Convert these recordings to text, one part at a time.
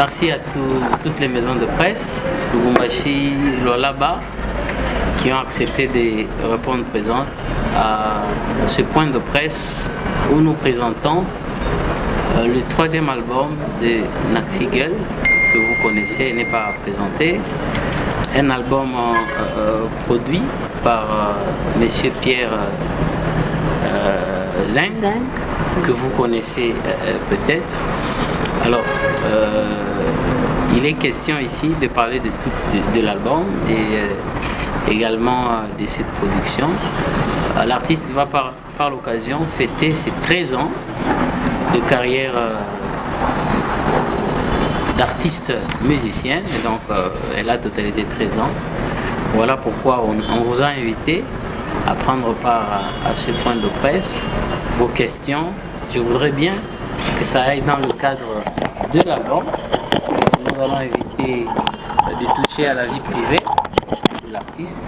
Merci à toutes les maisons de presse, Lubumbashi, Lualaba, qui ont accepté de répondre présent à ce point de presse où nous présentons le troisième album de Naxigel que vous connaissez et n'est pas présenté. Un album produit par Monsieur Pierre Zeng, que vous connaissez peut-être. Alors, il est question ici de parler de l'album et également de cette production. L'artiste va par l'occasion fêter ses 13 ans de carrière d'artiste musicienne. Et donc, elle a totalisé 13 ans. Voilà pourquoi on vous a invité à prendre part à ce point de presse. Vos questions, je voudrais bien que ça aille dans le cadre de l'album. Nous allons éviter de toucher à la vie privée de l'artiste,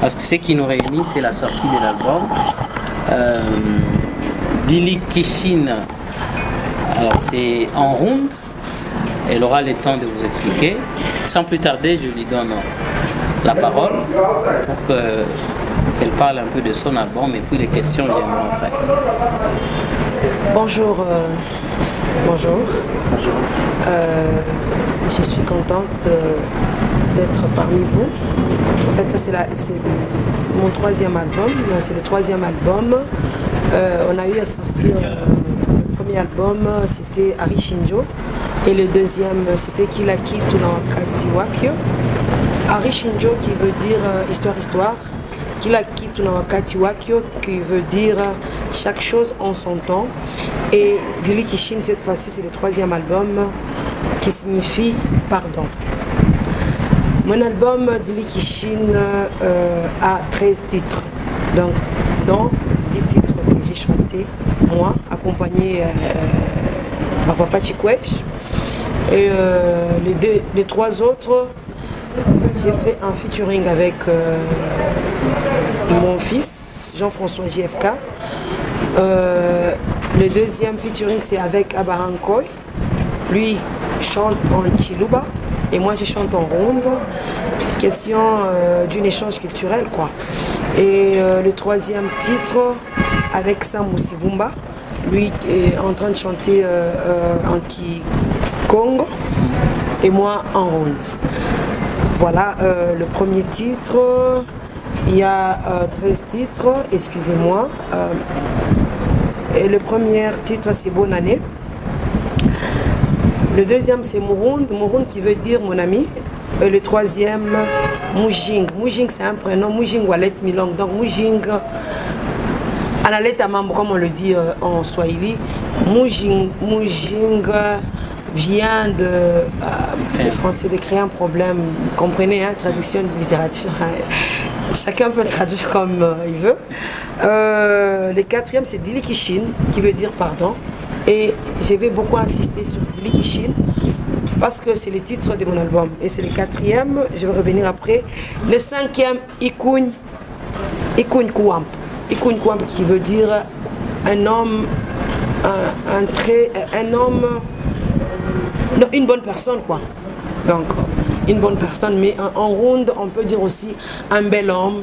parce que ce qui nous réunit, c'est la sortie de l'album. Dili Kishin, alors c'est en ronde, elle aura le temps de vous expliquer. Sans plus tarder, je lui donne la parole pour qu'elle parle un peu de son album et puis les questions viendront après. Bonjour. Bonjour. Je suis contente d'être parmi vous. En fait, ça c'est mon troisième album. C'est le troisième album. On a eu à sortir le premier album, c'était Ari Shinjo. Et le deuxième, c'était Kilaki Tunawakati Wakyo. Ari Shinjo qui veut dire histoire. Kilaki Tunawakati Wakyo qui veut dire chaque chose en son temps. Et Dili Kishin, cette fois-ci, c'est le troisième album qui signifie pardon. Mon album Dili Kishin a 13 titres. Donc, dans 10 titres que j'ai chantés, moi, accompagné par Papa Chikwesh. Et les trois autres, j'ai fait un featuring avec mon fils, Jean-François JFK. Le deuxième featuring, c'est avec Abarankoy. Lui chante en Chiluba et moi je chante en ronde. Question d'un échange culturel, quoi. Et le troisième titre, avec Sam Musibumba. Lui est en train de chanter en Kikongo et moi en ronde. Voilà le premier titre. Il y a 13 titres, excusez-moi. Et le premier titre, c'est Bonne année. Le deuxième, c'est Mouround. Mouround qui veut dire mon ami. Et le troisième, Moujing. Moujing, c'est un prénom. Moujing Walet Milong. Donc Moujing, Analeta Mambo, comme on le dit en Swahili. Moujing vient le français de créer un problème. Vous comprenez, hein, traduction de littérature. Chacun peut traduire comme il veut. Le quatrième, c'est Dili Kishin, qui veut dire pardon. Et je vais beaucoup insister sur Dili Kishin parce que c'est le titre de mon album. Et c'est le quatrième, je vais revenir après. Le cinquième, Ikuny Kouamp. Ikuny Kouamp qui veut dire un homme, un homme, non, une bonne personne, quoi. Donc, une bonne personne, mais en ronde, on peut dire aussi un bel homme,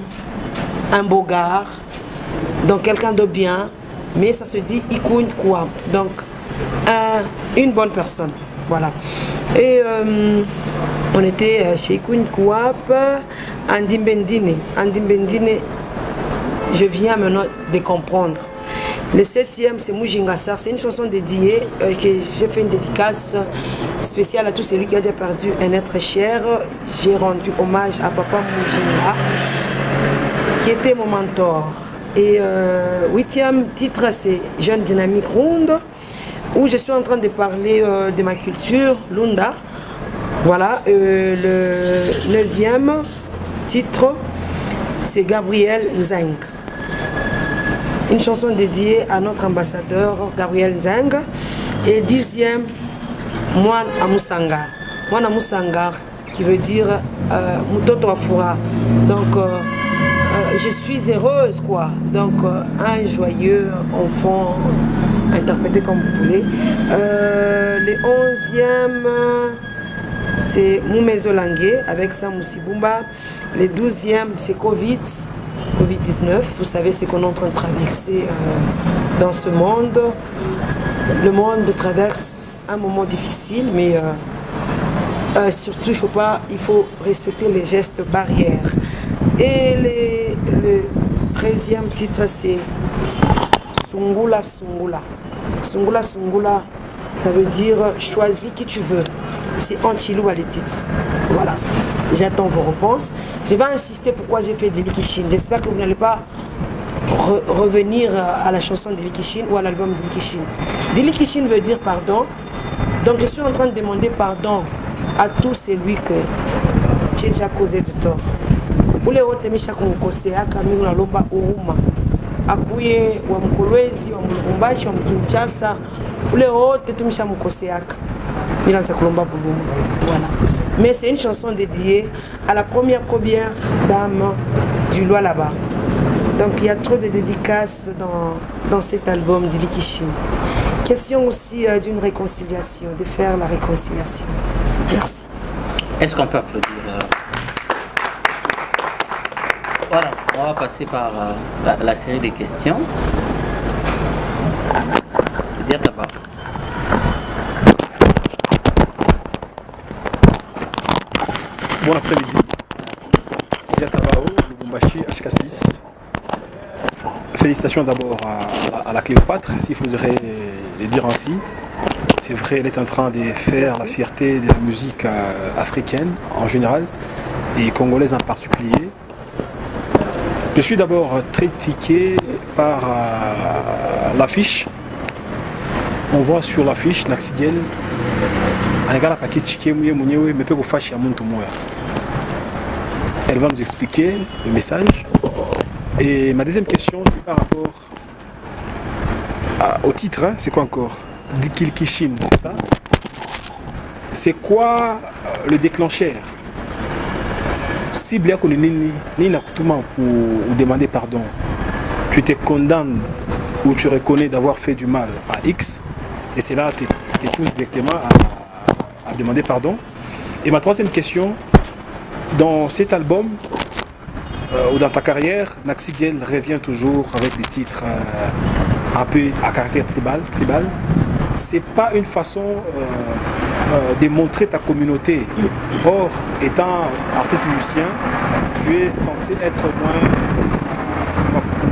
un beau gars, donc quelqu'un de bien, mais ça se dit Ikuny Kouamp, donc une bonne personne, voilà. Et on était chez Ikuny Kouamp, Andimbendine. Andimbendine, je viens maintenant de comprendre. Le septième, c'est Moujingassar. C'est une chanson dédiée que j'ai fait une dédicace spéciale à tous celui qui a déjà perdu un être cher. J'ai rendu hommage à Papa Moujinga, qui était mon mentor. Et huitième titre, c'est Jeune Dynamique Ronde, où je suis en train de parler de ma culture, Lunda. Voilà. Le neuvième titre, c'est Gabriel Zeng. Une chanson dédiée à notre ambassadeur Gabriel Zeng. Et dixième, Moine Amusanga. Moine Amusanga, qui veut dire Mutoto Afura. Donc, je suis heureuse, quoi. Donc, un joyeux enfant, interprété comme vous voulez. Le onzième, c'est Moumezo Langué avec Sam Sibumba. Le 12e, c'est Covid-19. Vous savez ce qu'on est en train de traverser dans ce monde. Le monde traverse un moment difficile, mais surtout, il faut respecter les gestes barrières. Et le 13e titre, c'est Sungula Sungula. Sungula Sungula, ça veut dire choisis qui tu veux. C'est Anchilou à le titre. Voilà. J'attends vos réponses. Je vais insister pourquoi j'ai fait Dili Kishin. J'espère que vous n'allez pas revenir à la chanson Dili Kishin ou à l'album Dili Kishin. Dili Kishin veut dire pardon. Donc je suis en train de demander pardon à tout celui que j'ai déjà causé de tort. Ule wote misha kunkoseaka mimi nalomba huruma. Akuye wa Mkolwezi, wa Mlumbashi, wa Mkinshasa. Ule wote tumisha mkoseaka. Mila za kulomba huruma. Voilà. Mais c'est une chanson dédiée à la première dame du Loi là-bas. Donc il y a trop de dédicaces dans cet album Dili Kishin. Question aussi d'une réconciliation, de faire la réconciliation. Merci. Est-ce qu'on peut applaudir Voilà, on va passer par la série des questions. Dire d'abord. Bon après-midi. Diatabao, Lubumbashi, HK6. Félicitations d'abord à la Cléopâtre, s'il faudrait le dire ainsi. C'est vrai, elle est en train de faire la fierté de la musique africaine en général et congolaise en particulier. Je suis d'abord très tiqué par l'affiche. On voit sur l'affiche Naksigel. Elle va nous expliquer le message. Et ma deuxième question, c'est par rapport au titre. Hein, c'est quoi encore? Dili Kishin, c'est ça? C'est quoi le déclencheur? Si bien qu'on ni pour demander pardon, tu te condamnes ou tu reconnais d'avoir fait du mal à X, et c'est là que tu pousses directement à demander pardon. Et ma troisième question, dans cet album ou dans ta carrière, Naksigel revient toujours avec des titres un peu à caractère tribal. C'est pas une façon de montrer ta communauté. Or, étant artiste musicien, tu es censé être moins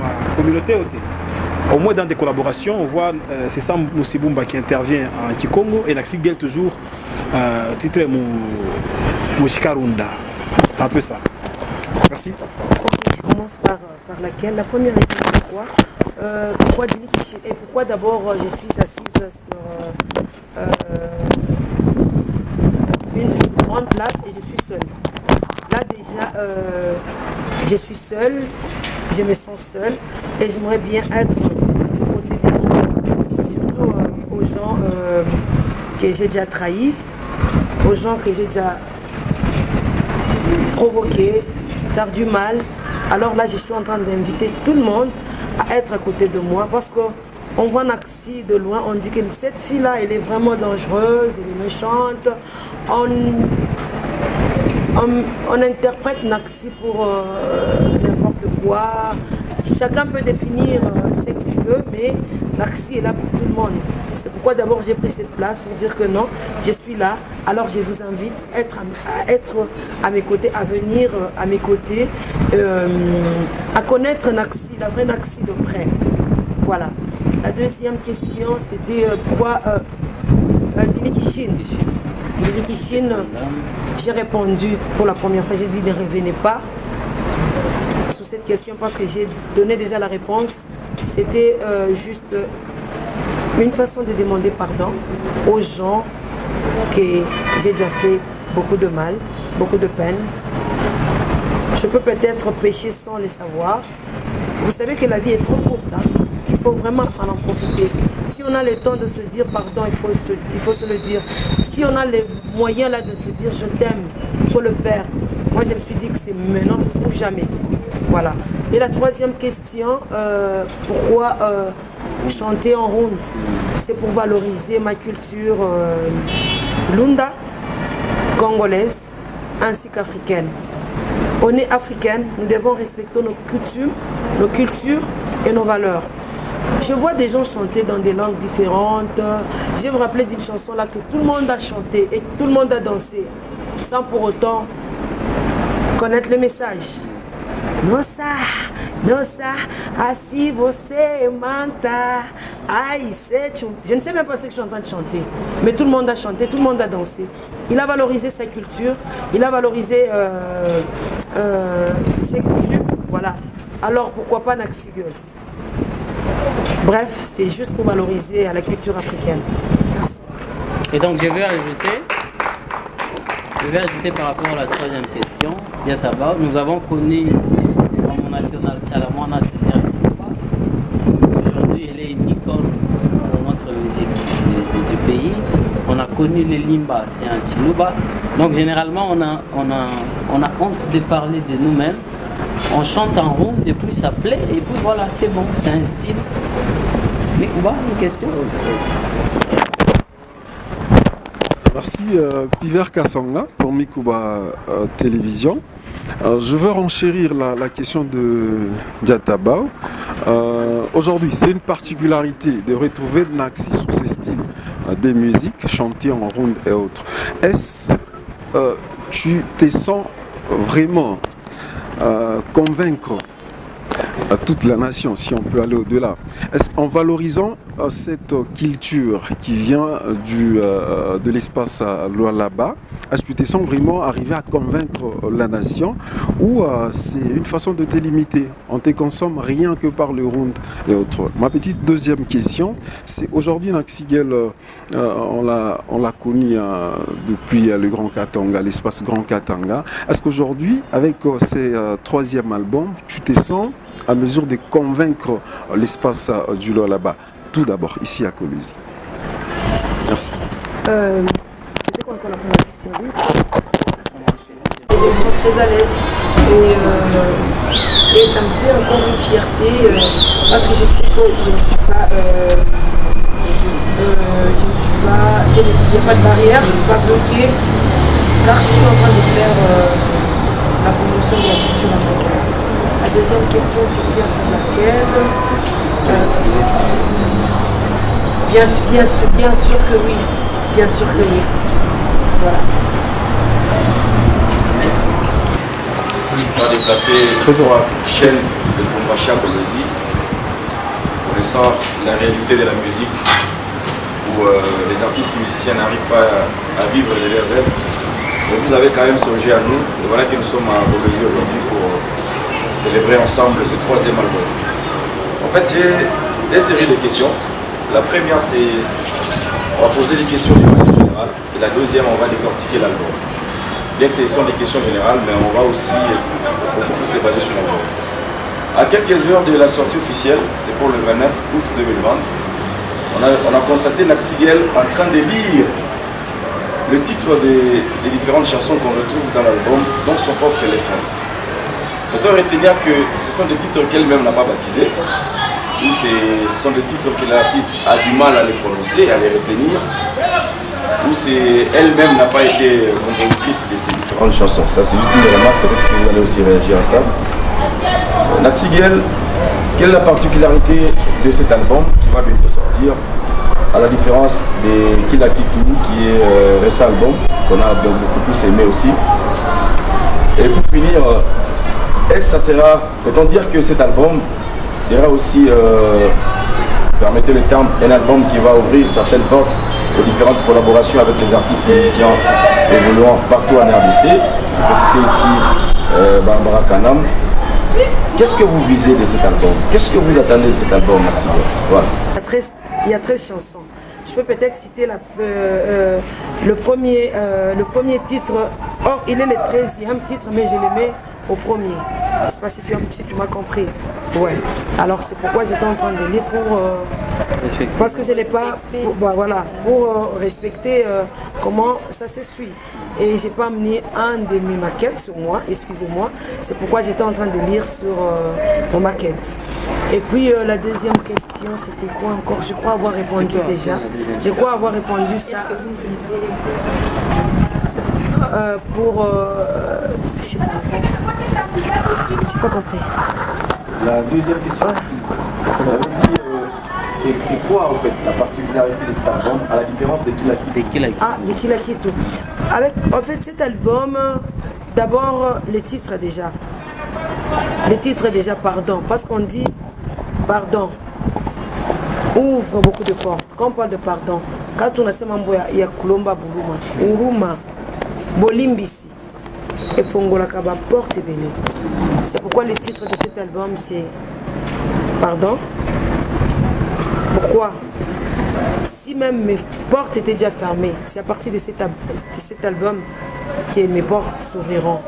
ma communauté. Au moins dans des collaborations, on voit c'est Sam Sibumba qui intervient en Kikongo et Naksigel toujours titre Mushikarunda. C'est un peu ça. Merci. Ok, je commence par laquelle. La première est pourquoi pourquoi Dili Kishin et pourquoi d'abord je suis assise sur une grande place et je suis seule. Là déjà, je suis seule, je me sens seule et j'aimerais bien être aux côtés des gens, surtout aux gens que j'ai déjà trahis, aux gens que j'ai déjà provoqués, faire du mal. Alors là, je suis en train d'inviter tout le monde à être à côté de moi parce qu'on voit Naxi de loin, on dit que cette fille-là, elle est vraiment dangereuse, elle est méchante. On interprète Naxi pour n'importe quoi. Chacun peut définir ce qu'il veut, mais Naxi est là pour tout le monde. C'est pourquoi d'abord j'ai pris cette place pour dire que non, je suis là. Alors je vous invite à être à mes côtés, à venir à mes côtés, à connaître Naxi, la vraie Naxi de près. Voilà. La deuxième question, c'était pourquoi Dili Kishin. Dili Kishin, j'ai répondu pour la première fois, j'ai dit ne revenez pas sur cette question parce que j'ai donné déjà la réponse. C'était juste une façon de demander pardon aux gens que j'ai déjà fait beaucoup de mal, beaucoup de peine. Je peux peut-être pécher sans le savoir. Vous savez que la vie est trop courte. Hein? Il faut vraiment en profiter. Si on a le temps de se dire pardon, il faut se le dire. Si on a les moyens là de se dire je t'aime, il faut le faire. Moi je me suis dit que c'est maintenant ou jamais. Voilà. Et la troisième question, pourquoi chanter en ronde? C'est pour valoriser ma culture Lunda. congolaise ainsi qu'africaine. On est africaine, nous devons respecter nos cultures et nos valeurs. Je vois des gens chanter dans des langues différentes. Je vais vous rappeler d'une chanson là que tout le monde a chanté et tout le monde a dansé, sans pour autant connaître le message. Nossa, assis você manta. Aïe, je ne sais même pas ce que je suis en train de chanter, mais tout le monde a chanté, tout le monde a dansé. Il a valorisé sa culture, il a valorisé ses coutumes, voilà. Alors pourquoi pas Naksigul? Bref, c'est juste pour valoriser la culture africaine. Merci. Et donc je vais ajouter par rapport à la troisième question, Diataba, nous avons connu le Rameau national Tchalamwana, aujourd'hui elle est une icône pour notre musique du pays. On a connu les Limba, c'est un Chiluba. Donc généralement on a honte de parler de nous-mêmes. On chante en rond et puis ça plaît et puis voilà, c'est bon, c'est un style. Mais Kuba, une question? Merci Piver Kassanga pour Mikuba Télévision. Je veux renchérir la question de Diataba. Aujourd'hui, c'est une particularité de retrouver Naxi sous ces styles des musiques chantées en ronde et autres. Est-ce tu te sens vraiment convaincre toute la nation, si on peut aller au-delà, est-ce qu'en valorisant cette culture qui vient de l'espace là-bas, est-ce que tu te sens vraiment arriver à convaincre la nation ou c'est une façon de te limiter? On te consomme rien que par le round et autres. Ma petite deuxième question, c'est aujourd'hui Naksigel, on l'a connu depuis le Grand Katanga, l'espace Grand Katanga. Est-ce qu'aujourd'hui, avec ce troisième album, tu te sens à mesure de convaincre l'espace du lot là-bas, tout d'abord ici à Kolwezi? Merci. C'était quoi encore la première question? Je me sens très à l'aise et ça me fait encore une fierté parce que je sais que je ne suis pas, il n'y a pas de barrière, je ne suis pas bloquée car je suis en train de faire la promotion de la culture africaine. La deuxième question, c'était encore laquelle? Bien sûr que oui. Bien sûr que oui. Voilà. On va déplacer la chaîne de Kompacha Kolwezi, connaissant la réalité de la musique où les artistes musiciens n'arrivent pas à vivre de leurs œuvres. Donc vous avez quand même songé à nous, et voilà que nous sommes à Kolwezi aujourd'hui pour célébrer ensemble ce troisième album. En fait, j'ai des séries de questions. La première, c'est on va poser des questions du manière générale et la deuxième, on va décortiquer l'album. Bien que ce sont des questions générales, mais on va aussi beaucoup se baser sur l'album. À quelques heures de la sortie officielle, c'est pour le 29 août 2020, on a constaté Naksigel en train de lire le titre des différentes chansons qu'on retrouve dans l'album dans son propre téléphone. On doit retenir que ce sont des titres qu'elle-même n'a pas baptisés, ou ce sont des titres que l'artiste a du mal à les prononcer, à les retenir, ou c'est elle-même n'a pas été compositrice de ces différentes chansons. Ça c'est juste une remarque, peut-être que vous allez aussi réagir à ça. Naksigel, quelle est la particularité de cet album qui va bientôt sortir, à la différence de Kila Kitu, qui est un récent album, qu'on a beaucoup plus aimé aussi. Et pour finir, est-ce que ça sera, peut-on dire que cet album sera aussi, permettez le terme, un album qui va ouvrir certaines portes aux différentes collaborations avec les artistes musiciens évoluant partout en RDC. Je peux citer ici Barbara Kanam. Qu'est-ce que vous visez de cet album? Qu'est-ce que vous attendez de cet album, Naksigel? Voilà. Il y a 13 chansons. Je peux peut-être citer le premier titre. Or, il est le 13e titre, mais je le mets au premier. Je ne sais pas si tu m'as compris. Ouais. Alors c'est pourquoi j'étais en train de lire parce que je n'ai pas pour respecter comment ça se suit. Et j'ai pas amené un de mes maquettes sur moi, excusez-moi. C'est pourquoi j'étais en train de lire sur mon maquette. Et puis la deuxième question, c'était quoi encore? Je crois avoir répondu déjà. Je crois avoir répondu ça. Je sais pas. J'ai pas compris. La deuxième question, on avait dit, c'est quoi en fait la particularité de cet album à la différence de Kila Kitu? De Kila Kitu. Ah, de Kila Kitu. En fait, cet album, d'abord, le titre déjà. Le titre déjà, pardon. Parce qu'on dit pardon ouvre beaucoup de portes. Quand on parle de pardon, quand on a ce mambo, il y a Kulomba Buluma, Uruma, Bolimbisi, et Fongola Kaba, porte belé. C'est pourquoi le titre de cet album, c'est pardon. Pourquoi? Si même mes portes étaient déjà fermées, c'est à partir de cet album que mes portes s'ouvriront.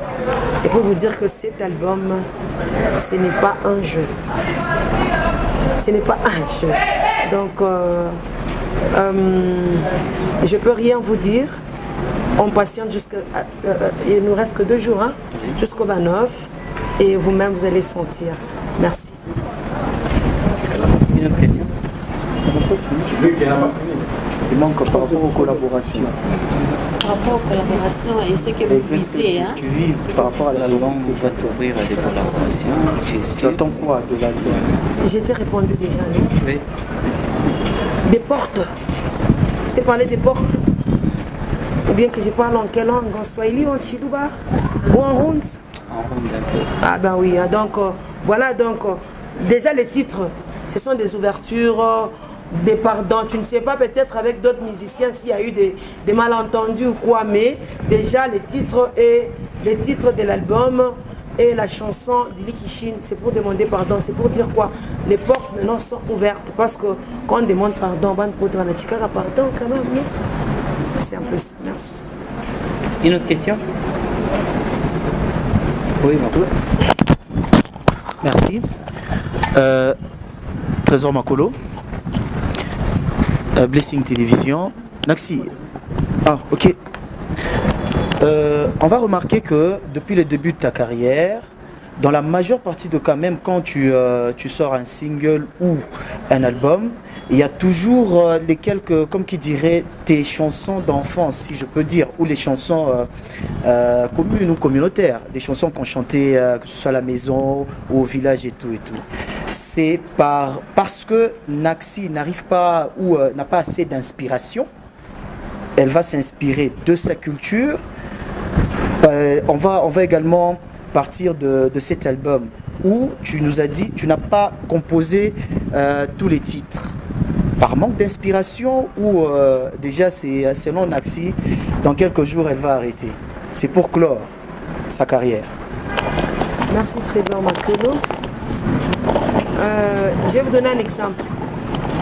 C'est pour vous dire que cet album, ce n'est pas un jeu. Ce n'est pas un jeu. Donc, je ne peux rien vous dire. On patiente jusqu'à... il nous reste que 2 jours, hein, jusqu'au 29. Et vous-même, vous allez sentir. Merci. Une autre question? Il manque par rapport aux collaborations. Par rapport aux collaborations et ce que vous visez, hein? Tu vises par rapport à la L'album va t'ouvrir à des collaborations. Tu es Tu sûr? attends quoi de l'album? J'ai été répondu déjà, non? Oui. Des portes. Je t'ai parlé des portes. Ou bien que je parle en quelle langue? En Swahili, en Chiluba ou en Rounds? En ronde un peu. Ah ben oui, hein, donc voilà, donc déjà les titres, ce sont des ouvertures, des pardons. Tu ne sais pas peut-être avec d'autres musiciens s'il y a eu des malentendus ou quoi, mais déjà les titres de l'album et la chanson d'Ili Kishin, c'est pour demander pardon, c'est pour dire quoi? Les portes maintenant sont ouvertes parce que quand on demande pardon, pardon quand même, non? C'est un peu ça, merci. Une autre question? Oui, bon. Merci. Trésor Makolo. Blessing Télévision. Naxi. Ah, ok. On va remarquer que depuis le début de ta carrière, dans la majeure partie de cas, même quand tu sors un single ou un album, il y a toujours les quelques, comme qui dirait, tes chansons d'enfance, si je peux dire, ou les chansons communes ou communautaires, des chansons qu'on chantait, que ce soit à la maison ou au village et tout et tout. C'est parce que Naxi n'arrive pas ou n'a pas assez d'inspiration. Elle va s'inspirer de sa culture. On va également partir de cet album où tu nous as dit tu n'as pas composé tous les titres. Par manque d'inspiration ou déjà c'est selon Naxi, dans quelques jours elle va arrêter. C'est pour clore sa carrière. Merci Trésor Makolo. Je vais vous donner un exemple.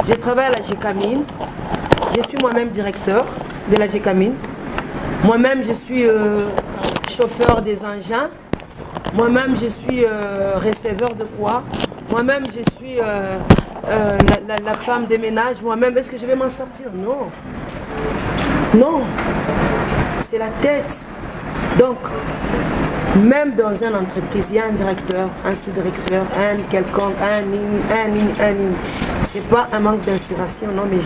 Je travaille à la GECAMINE. Je suis moi-même directeur de la GECAMINE. Moi-même je suis chauffeur des engins. Moi-même je suis receveur de poids. Moi-même je suis la femme des ménages. Moi-même, est-ce que je vais m'en sortir? Non. Non. C'est la tête. Donc, même dans une entreprise, il y a un directeur, un sous-directeur, un quelconque, un nini. C'est pas un manque d'inspiration, non, mais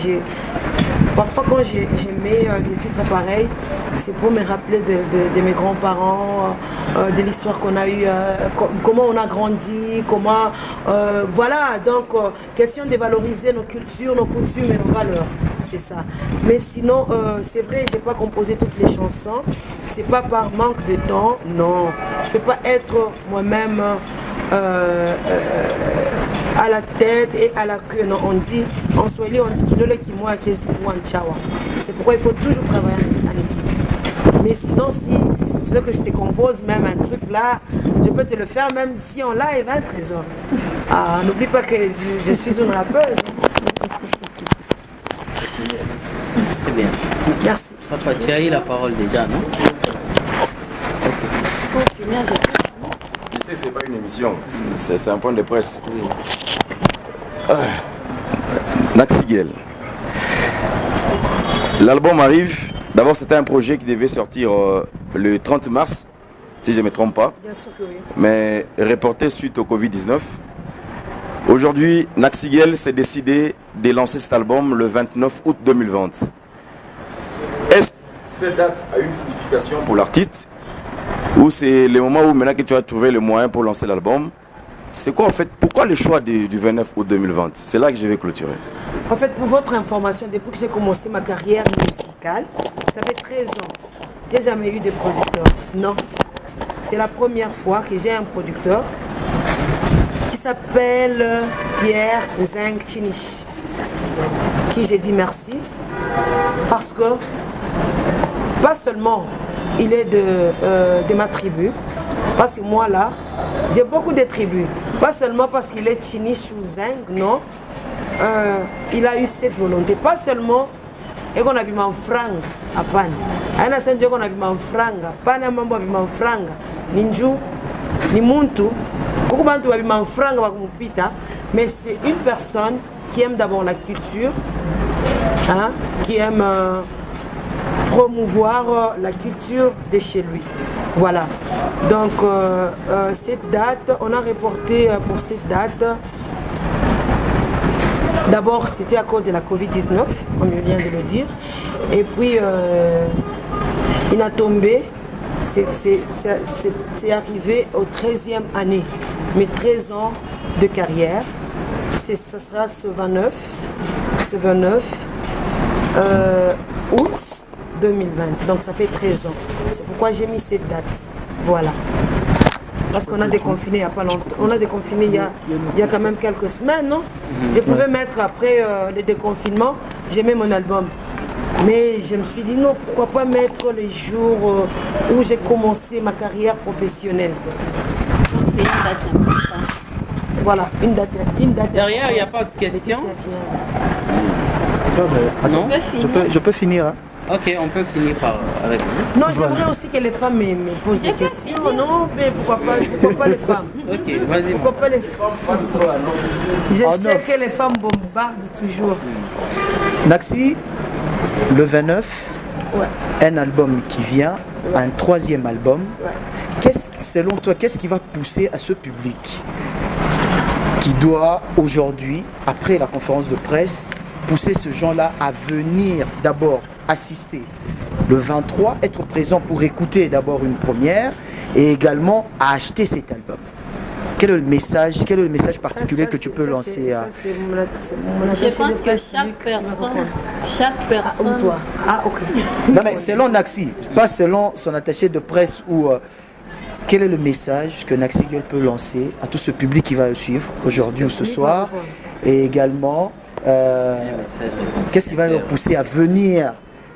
parfois quand je mets des titres pareils, c'est pour me rappeler de mes grands-parents, de l'histoire qu'on a eue, comment on a grandi, comment... voilà, donc question de valoriser nos cultures, nos coutumes et nos valeurs, c'est ça. Mais sinon, c'est vrai, je n'ai pas composé toutes les chansons, c'est pas par manque de temps, non. Je ne peux pas être moi-même... à la tête et à la queue. Non, on dit, en Swahili, on dit qu'il qui moi qui est pour un chawa. C'est pourquoi il faut toujours travailler en équipe. Mais sinon, si tu veux que je te compose même un truc là, je peux te le faire même si on live, un Trésor. Ah, n'oublie pas que je suis une rappeuse. Très bien. Merci. Papa, tu as eu la parole déjà, non? Je sais que c'est pas une émission, c'est un point de presse. Oui. Naxigel. L'album arrive. D'abord, c'était un projet qui devait sortir le 30 mars, si je ne me trompe pas. Bien sûr que oui. Mais reporté suite au Covid-19. Aujourd'hui, Naxigel s'est décidé de lancer cet album le 29 août 2020. Est-ce cette date a une signification pour l'artiste, ou c'est le moment où maintenant que tu as trouvé le moyen pour lancer l'album? C'est quoi en fait? Pourquoi le choix du 29 août 2020? C'est là que je vais clôturer. En fait, pour votre information, depuis que j'ai commencé ma carrière musicale, ça fait 13 ans. J'ai jamais eu de producteur. Non. C'est la première fois que j'ai un producteur qui s'appelle Pierre Zeng Chinish, qui j'ai dit merci parce que pas seulement il est de ma tribu, parce que moi là, j'ai beaucoup de tribus. Pas seulement parce qu'il est Chinish ou Zeng, non. Il a eu cette volonté. Pas seulement et qu'on a vu mon franc à pan. Aina senjo qu'on a vu mon franc. Pana mambo vu mon franc. Ninju, ni muntu. Beaucoup bantu a vu mon franc va kumupita. Mais c'est une personne qui aime d'abord la culture, hein, qui aime promouvoir la culture de chez lui. Voilà. Donc cette date, on a reporté pour cette date. D'abord, c'était à cause de la Covid-19, comme je viens de le dire. Et puis, il a tombé, c'est arrivé au 13e année, mes 13 ans de carrière. Ça sera ce 29 août 2020. Donc, ça fait 13 ans. C'est pourquoi j'ai mis cette date. Voilà. Parce qu'on a déconfiné il n'y a pas longtemps. On a déconfiné il y a quand même quelques semaines, non? Je pouvais mettre après le déconfinement, j'ai mis mon album. Mais je me suis dit non, pourquoi pas mettre les jours où j'ai commencé ma carrière professionnelle. C'est une date importante. Voilà, une date. Derrière, il n'y a pas de questions. Non? Je peux finir. Hein. Ok, on peut finir avec vous. Non, j'aimerais aussi que les femmes me posent des questions. Non, mais pourquoi pas les femmes? Ok, vas-y. Pourquoi pas les femmes? Je sais que les femmes bombardent toujours. Naxi, le 29, Ouais. un album qui vient, un troisième album. Ouais. Selon toi, qu'est-ce qui va pousser à ce public qui doit aujourd'hui, après la conférence de presse, pousser ce gens-là à venir d'abord assister le 23, être présent pour écouter d'abord une première et également à acheter cet album? Quel est le message particulier que tu peux lancer Je pense que chaque personne... Ou toi? Ah, ok. Non mais selon Naxi, pas selon son attaché de presse ou... quel est le message que Naxi Girl peut lancer à tout ce public qui va le suivre aujourd'hui ou ce soir? Et également, qu'est-ce qui va leur pousser à venir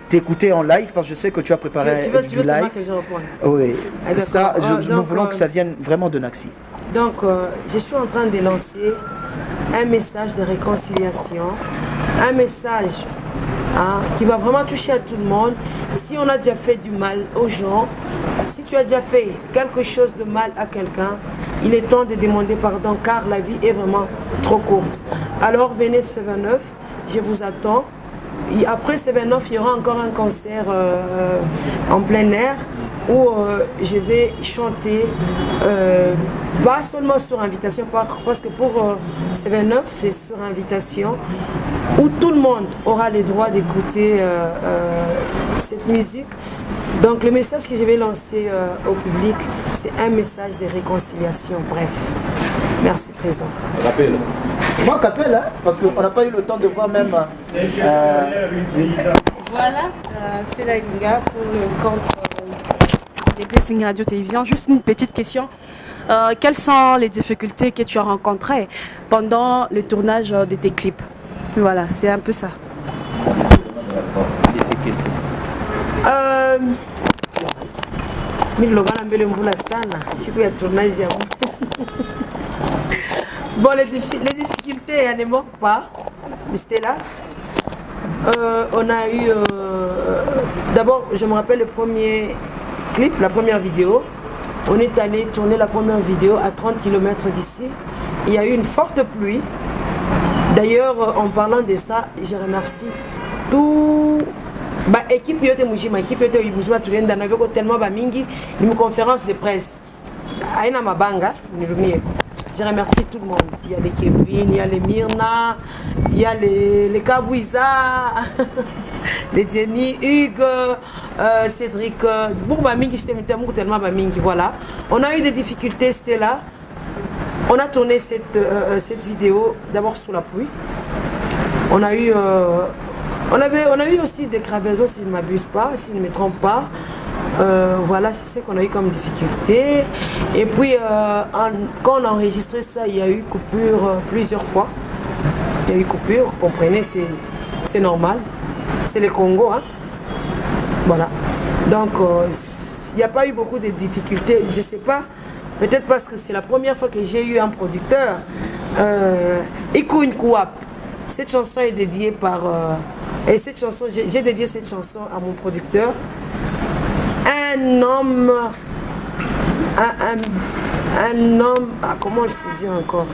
t'écouter en live? Parce que je sais que tu as préparé du live. Que je réponde. Oui, Ah, ça, d'accord. nous voulons que ça vienne vraiment de Naxi. Donc, je suis en train de lancer un message de réconciliation, un message qui va vraiment toucher à tout le monde. Si on a déjà fait du mal aux gens, si tu as déjà fait quelque chose de mal à quelqu'un, il est temps de demander pardon car la vie est vraiment trop courte. Alors venez ce 29, je vous attends. Et après ce 29, il y aura encore un concert en plein air où je vais chanter, pas seulement sur invitation, parce que pour ce 29, c'est sur invitation, où tout le monde aura le droit d'écouter cette musique. Donc le message que je vais lancer au public, c'est un message de réconciliation. Bref, merci Trésor. Rappel. Moi, Capel, hein, parce qu'on n'a pas eu le temps de voir même... Voilà, c'était la Linga pour le compte des Blessing Radio Télévision. Juste une petite question. Quelles sont les difficultés que tu as rencontrées pendant le tournage de tes clips? Voilà, c'est un peu ça. Bon, les difficultés, elles ne manquent pas. C'était là. On a eu... D'abord, je me rappelle le premier clip, la première vidéo. On est allé tourner la première vidéo à 30 km d'ici. Il y a eu une forte pluie. D'ailleurs, en parlant de ça, je remercie tout... équipe yote mujima, équipe yote mujima tulienda na viko tellement ba mingi, ni conférence de presse. Aina mabanga, nirumie. Je remercie tout le monde. Il y a les Kevin, il y a les Myrna, il y a les Kabouiza, les Jenny, Hugues, Cédric, voilà. On a eu des difficultés, c'était là. On a tourné cette vidéo d'abord sous la pluie. On a eu aussi des crevaisons, si je ne m'abuse pas, si je ne me trompe pas. Voilà, c'est ce qu'on a eu comme difficulté. Et puis, quand on a enregistré ça, il y a eu coupure plusieurs fois. Il y a eu coupure, vous comprenez, c'est normal. C'est le Congo, hein. Voilà. Donc, il n'y a pas eu beaucoup de difficultés. Je ne sais pas, peut-être parce que c'est la première fois que j'ai eu un producteur. Ikoun Kouap. Cette chanson est dédiée par... et cette chanson, j'ai dédié cette chanson à mon producteur. Un homme, comment on se dit encore?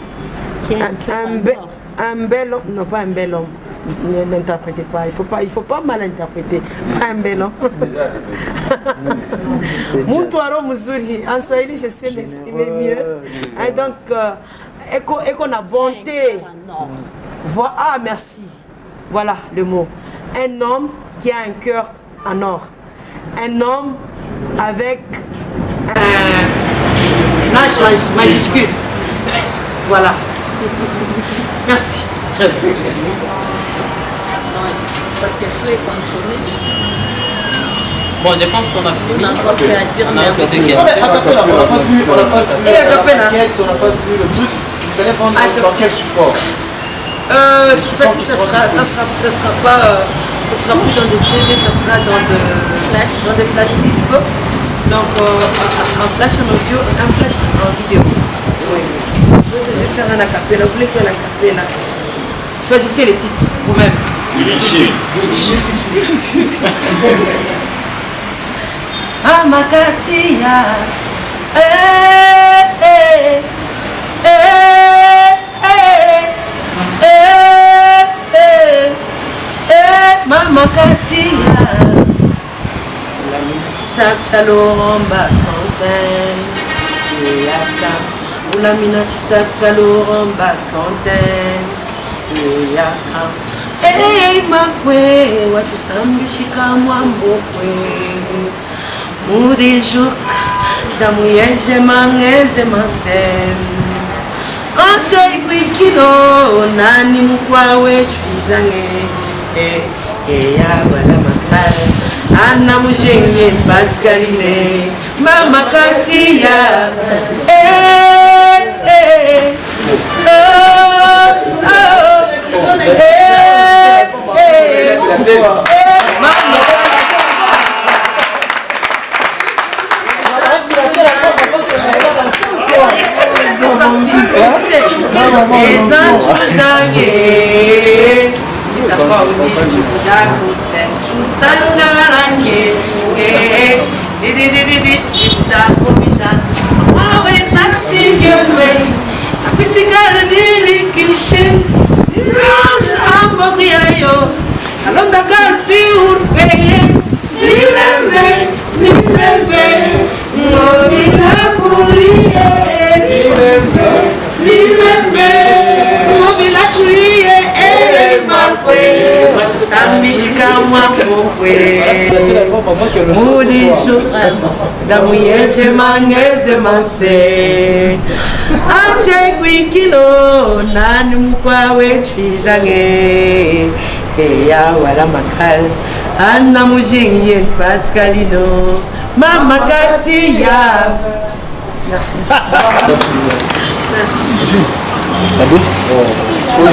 Un bel homme, non pas un bel homme, n'interprétez pas, il faut pas mal interpréter, pas un bel homme. Moutoiro Muzuri, en Swahili je sais m'exprimer mieux. Et donc, qu'on a bonté. Ah merci, voilà le mot. Un homme qui a un cœur en or. Un homme avec un H majuscule. Voilà. Merci. Parce que tout est consommé. Bon, je pense qu'on a fini. On a encore fait à dire On a encore des merci. questions. On n'a pas vu le truc. Vous allez vendre dans quel support? Ça sera plus dans des CD, ça sera dans des flash disco. Donc un flash en audio, un flash en vidéo. Oui. Je vais faire un acapella. Vous voulez faire l'acapella? Choisissez les titres vous-même. Amakatia. Mama Katia, la minati Laurent Bacantin, Yaka, la minati Laurent Bacantin, Yaka, makwe, watu sambishika mwambokwe, mudijuka, damu yeje mangeze masem. Ante kwikilo nani mkwawe twijanye ya bala makara ana mujenye Pascaline mama Katia damu yeje mangeze manse anje kwikilo nani mkwawe twijanye ya wala makal ana mujinye Pascalino mama Katia. Merci. Merci.